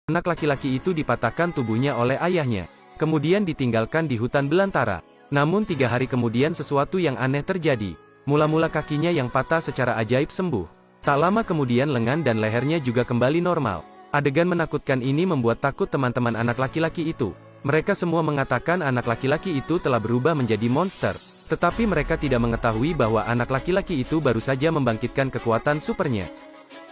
Anak laki-laki itu dipatahkan tubuhnya oleh ayahnya, kemudian ditinggalkan di hutan belantara. Namun 3 hari kemudian sesuatu yang aneh terjadi. Mula-mula kakinya yang patah secara ajaib sembuh. Tak lama kemudian lengan dan lehernya juga kembali normal. Adegan menakutkan ini membuat takut teman-teman anak laki-laki itu. Mereka semua mengatakan anak laki-laki itu telah berubah menjadi monster. Tetapi mereka tidak mengetahui bahwa anak laki-laki itu baru saja membangkitkan kekuatan supernya.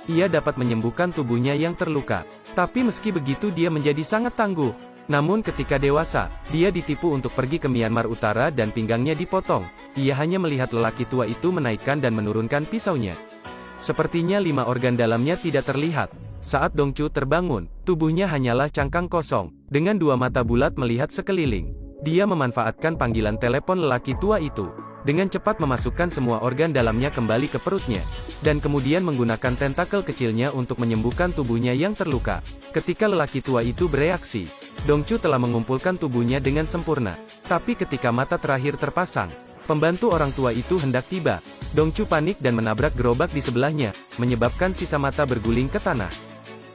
Ia dapat menyembuhkan tubuhnya yang terluka. Tapi meski begitu dia menjadi sangat tangguh. Namun ketika dewasa, dia ditipu untuk pergi ke Myanmar Utara dan pinggangnya dipotong. Ia hanya melihat lelaki tua itu menaikkan dan menurunkan pisaunya. Sepertinya 5 organ dalamnya tidak terlihat. Saat Dongcu terbangun, tubuhnya hanyalah cangkang kosong, dengan 2 mata bulat melihat sekeliling. Dia memanfaatkan panggilan telepon lelaki tua itu. Dengan cepat memasukkan semua organ dalamnya kembali ke perutnya, dan kemudian menggunakan tentakel kecilnya untuk menyembuhkan tubuhnya yang terluka. Ketika lelaki tua itu bereaksi, Dongcu telah mengumpulkan tubuhnya dengan sempurna. Tapi ketika mata terakhir terpasang, pembantu orang tua itu hendak tiba. Dongcu panik dan menabrak gerobak di sebelahnya, menyebabkan sisa mata berguling ke tanah.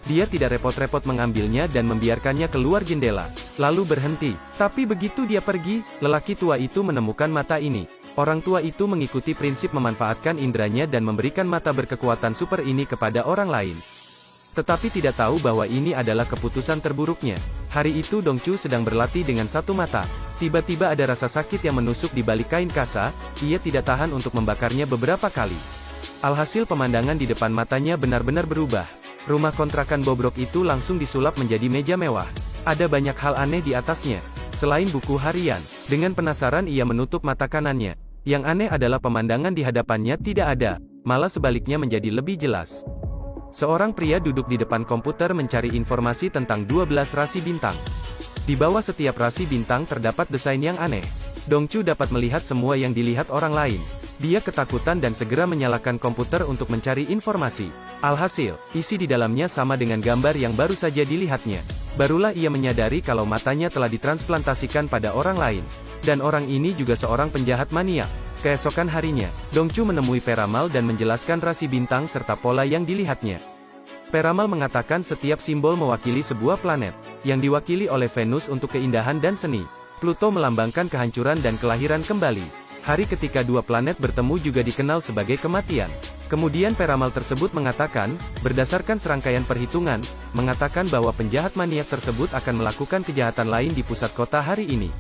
Dia tidak repot-repot mengambilnya dan membiarkannya keluar jendela, lalu berhenti. Tapi begitu dia pergi, lelaki tua itu menemukan mata ini. Orang tua itu mengikuti prinsip memanfaatkan indranya dan memberikan mata berkekuatan super ini kepada orang lain. Tetapi tidak tahu bahwa ini adalah keputusan terburuknya. Hari itu Dongcu sedang berlatih dengan satu mata. Tiba-tiba ada rasa sakit yang menusuk di balik kain kasa, ia tidak tahan untuk membakarnya beberapa kali. Alhasil pemandangan di depan matanya benar-benar berubah. Rumah kontrakan bobrok itu langsung disulap menjadi meja mewah. Ada banyak hal aneh di atasnya. Selain buku harian, dengan penasaran ia menutup mata kanannya. Yang aneh adalah pemandangan di hadapannya tidak ada, malah sebaliknya menjadi lebih jelas. Seorang pria duduk di depan komputer mencari informasi tentang 12 rasi bintang. Di bawah setiap rasi bintang terdapat desain yang aneh. Dongcu dapat melihat semua yang dilihat orang lain. Dia ketakutan dan segera menyalakan komputer untuk mencari informasi. Alhasil, isi di dalamnya sama dengan gambar yang baru saja dilihatnya. Barulah ia menyadari kalau matanya telah ditransplantasikan pada orang lain. Dan orang ini juga seorang penjahat maniak. Keesokan harinya, Dongcu menemui Peramal dan menjelaskan rasi bintang serta pola yang dilihatnya. Peramal mengatakan setiap simbol mewakili sebuah planet, yang diwakili oleh Venus untuk keindahan dan seni. Pluto melambangkan kehancuran dan kelahiran kembali. Hari ketika 2 planet bertemu juga dikenal sebagai kematian. Kemudian Peramal tersebut mengatakan, berdasarkan serangkaian perhitungan, mengatakan bahwa penjahat maniak tersebut akan melakukan kejahatan lain di pusat kota hari ini.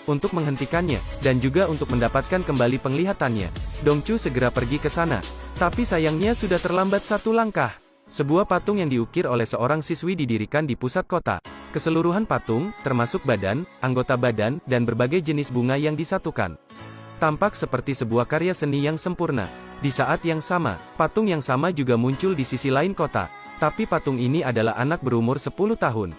Untuk menghentikannya, dan juga untuk mendapatkan kembali penglihatannya, Dongcu segera pergi ke sana. Tapi sayangnya sudah terlambat 1 langkah. Sebuah patung yang diukir oleh seorang siswi didirikan di pusat kota. Keseluruhan patung, termasuk badan, anggota badan, dan berbagai jenis bunga yang disatukan. Tampak seperti sebuah karya seni yang sempurna. Di saat yang sama, patung yang sama juga muncul di sisi lain kota. Tapi patung ini adalah anak berumur 10 tahun.